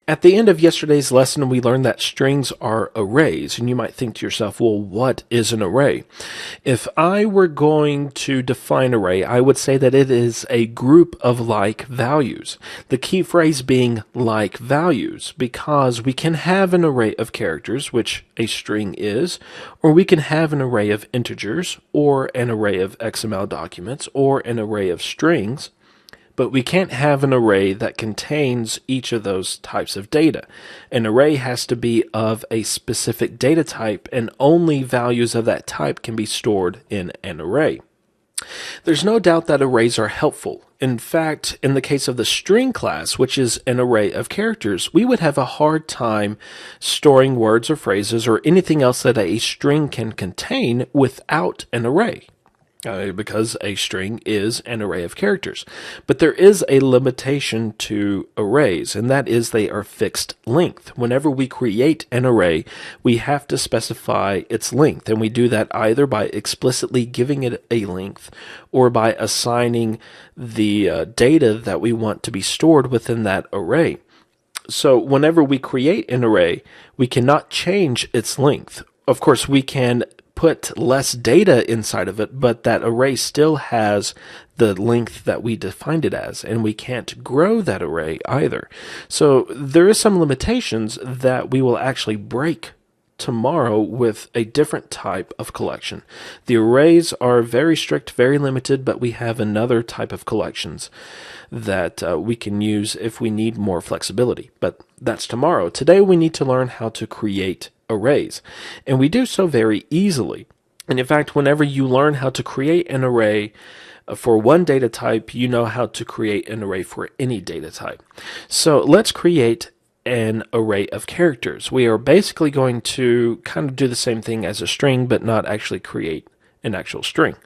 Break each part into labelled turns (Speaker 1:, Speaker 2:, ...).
Speaker 1: At the end of yesterday's lesson, we learned that strings are arrays, and you might think to yourself, well, what is an array? If I were going to define array, I would say that it is a group of like values. The key phrase being like values, because we can have an array of characters, which a string is, or we can have an array of integers, or an array of XML documents, or an array of strings. But we can't have an array that contains each of those types of data. An array has to be of a specific data type, and only values of that type can be stored in an array. There's no doubt that arrays are helpful. In fact, in the case of the string class, which is an array of characters, we would have a hard time storing words or phrases or anything else that a string can contain without an array. Because a string is an array of characters. But there is a limitation to arrays, and that is they are fixed length. Whenever we create an array, we have to specify its length, and we do that either by explicitly giving it a length or by assigning the data that we want to be stored within that array. So whenever we create an array, we cannot change its length. Of course, we can put less data inside of it, but that array still has the length that we defined it as, and we can't grow that array either. So there is some limitations that we will actually break tomorrow with a different type of collection. The arrays are very strict, very limited, but we have another type of collections that we can use if we need more flexibility. But that's tomorrow. Today we need to learn how to create arrays, and we do so very easily. And in fact, whenever you learn how to create an array for one data type, you know how to create an array for any data type. So let's create an array of characters. We are basically going to kind of do the same thing as a string, but not actually create an actual string.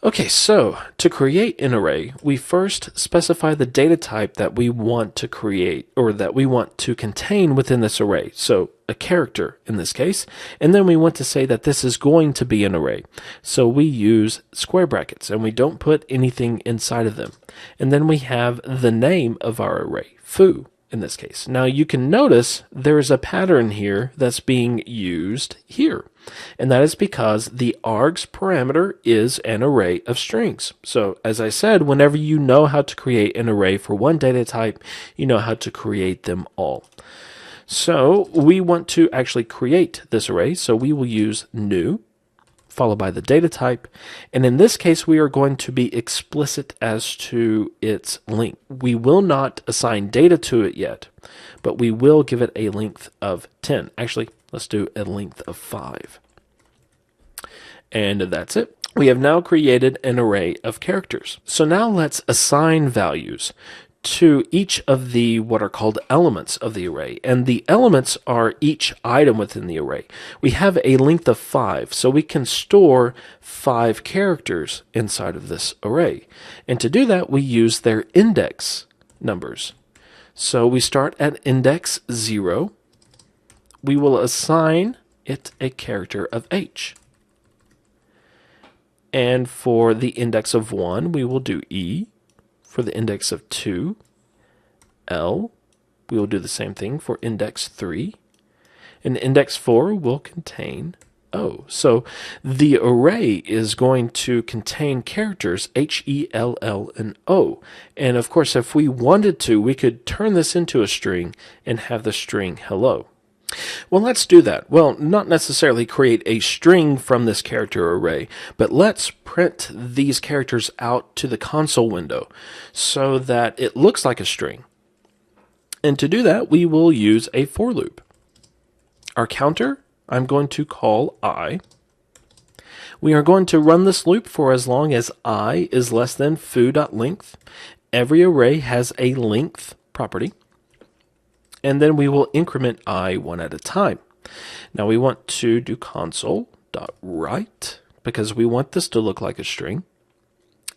Speaker 1: Okay, so to create an array, we first specify the data type that we want to create, or that we want to contain within this array. So a character in this case, and then we want to say that this is going to be an array. So we use square brackets, and we don't put anything inside of them. And then we have the name of our array, foo, in this case. Now you can notice there's a pattern here that's being used here. And that is because the args parameter is an array of strings. So as I said, whenever you know how to create an array for one data type, you know how to create them all. So we want to actually create this array. So we will use new, followed by the data type. And in this case, we are going to be explicit as to its length. We will not assign data to it yet, but we will give it a length of 10. Actually, let's do a length of 5. And that's it. We have now created an array of characters. So now let's assign values to each of the what are called elements of the array. And the elements are each item within the array. We have a length of 5, so we can store 5 characters inside of this array. And to do that, we use their index numbers. So we start at index 0. We will assign it a character of H. And for the index of 1, we will do E. For the index of 2, L. We will do the same thing for index 3. And index 4 will contain O. So the array is going to contain characters H, E, L, L, and O. And of course, if we wanted to, we could turn this into a string and have the string hello. Well, let's do that. Well, not necessarily create a string from this character array, but let's print these characters out to the console window so that it looks like a string. And to do that, we will use a for loop. Our counter, I'm going to call I. We are going to run this loop for as long as I is less than foo.length. Every array has a length property. And then we will increment I one at a time. Now we want to do console.write because we want this to look like a string.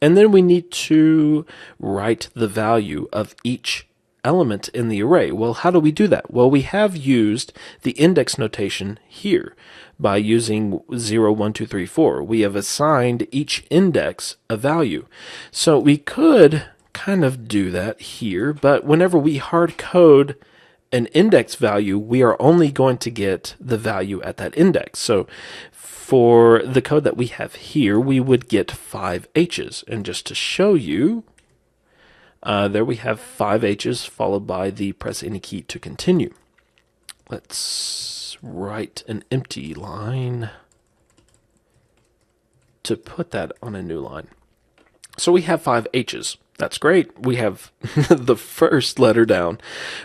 Speaker 1: And then we need to write the value of each element in the array. Well, how do we do that? Well, we have used the index notation here by using 0, 1, 2, 3, 4. We have assigned each index a value. So we could kind of do that here, but whenever we hard code an index value, we are only going to get the value at that index. So for the code that we have here, we would get 5 H's. And just to show you, there we have 5 H's followed by the press any key to continue. Let's write an empty line to put that on a new line. So we have 5 H's. That's great. We have the first letter down.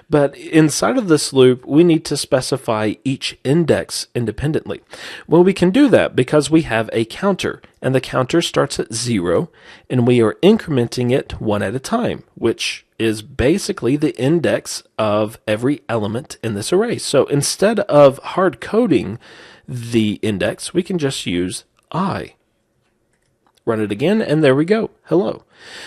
Speaker 1: But inside of this loop, we need to specify each index independently. Well, we can do that because we have a counter, and the counter starts at 0, and we are incrementing it one at a time, which is basically the index of every element in this array. So instead of hard coding the index, we can just use I. Run it again, and there we go. Hello.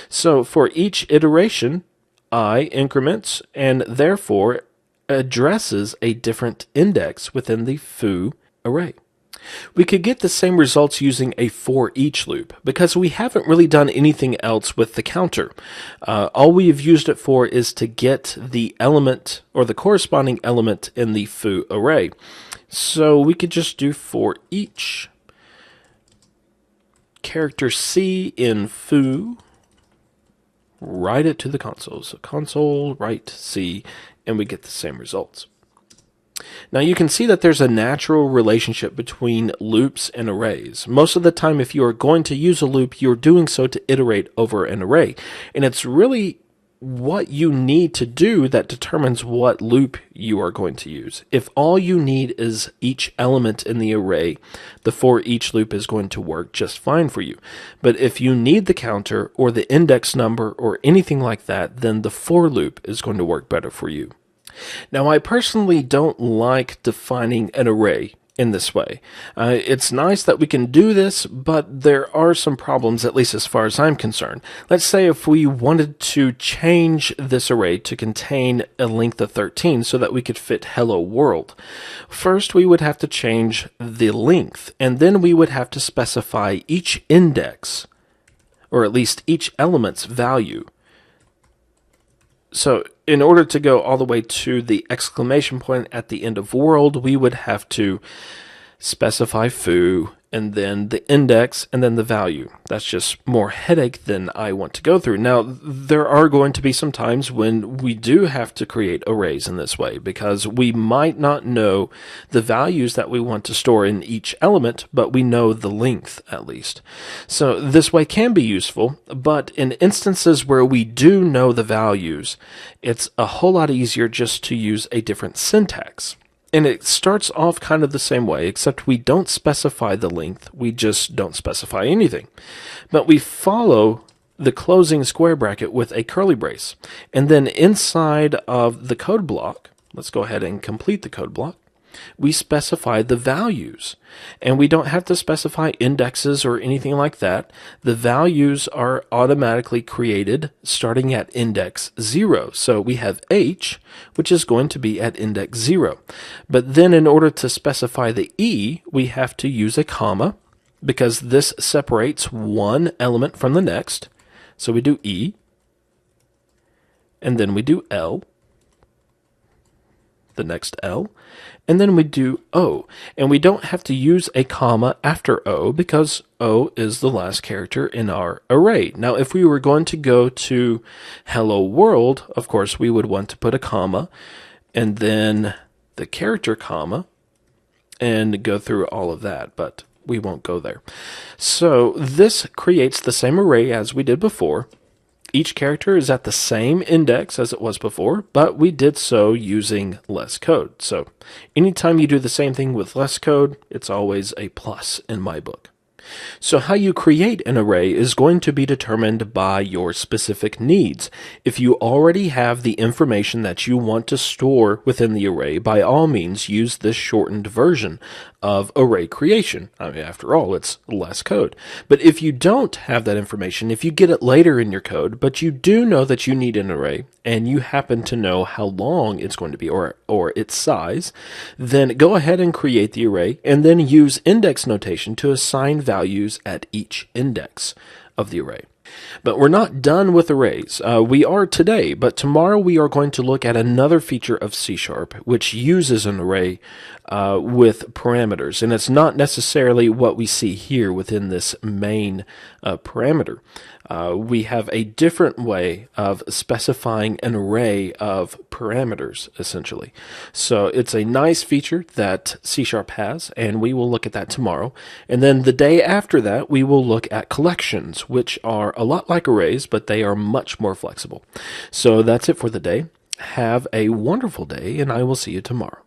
Speaker 1: So for each iteration, I increments and therefore addresses a different index within the foo array. We could get the same results using a for each loop because we haven't really done anything else with the counter. All we have used it for is to get the element or the corresponding element in the foo array. So we could just do for each character C in foo, write it to the console. So console, write C, and we get the same results. Now you can see that there's a natural relationship between loops and arrays. Most of the time, if you are going to use a loop, you're doing so to iterate over an array. And it's really what you need to do that determines what loop you are going to use. If all you need is each element in the array, the for each loop is going to work just fine for you. But if you need the counter or the index number or anything like that, then the for loop is going to work better for you. Now, I personally don't like defining an array in this way. It's nice that we can do this, but there are some problems, at least as far as I'm concerned. Let's say if we wanted to change this array to contain a length of 13 so that we could fit hello world. First, we would have to change the length, and then we would have to specify each index, or at least each element's value. So in order to go all the way to the exclamation point at the end of world, we would have to specify foo, and then the index, and then the value. That's just more headache than I want to go through. Now, there are going to be some times when we do have to create arrays in this way, because we might not know the values that we want to store in each element, but we know the length at least. So this way can be useful, but in instances where we do know the values, it's a whole lot easier just to use a different syntax. And it starts off kind of the same way, except we don't specify the length, we just don't specify anything. But we follow the closing square bracket with a curly brace. And then inside of the code block, let's go ahead and complete the code block, we specify the values. And we don't have to specify indexes or anything like that. The values are automatically created starting at index 0. So we have H, which is going to be at index 0. But then in order to specify the E, we have to use a comma, because this separates one element from the next. So we do E, and then we do L, the next L, and then we do O. And we don't have to use a comma after O because O is the last character in our array. Now, if we were going to go to hello world, of course, we would want to put a comma and then the character comma and go through all of that, but we won't go there. So this creates the same array as we did before. Each character is at the same index as it was before, but we did so using less code. So anytime you do the same thing with less code, it's always a plus in my book. So how you create an array is going to be determined by your specific needs. If you already have the information that you want to store within the array, by all means use this shortened version of array creation. I mean, after all, it's less code. But if you don't have that information, if you get it later in your code, but you do know that you need an array, and you happen to know how long it's going to be or its size, then go ahead and create the array and then use index notation to assign values at each index of the array. But we're not done with arrays. We are today, but tomorrow we are going to look at another feature of C#, which uses an array with parameters. And it's not necessarily what we see here within this main parameter. We have a different way of specifying an array of parameters, essentially. So it's a nice feature that C# has, and we will look at that tomorrow. And then the day after that, we will look at collections, which are a lot like arrays, but they are much more flexible. So that's it for the day. Have a wonderful day, and I will see you tomorrow.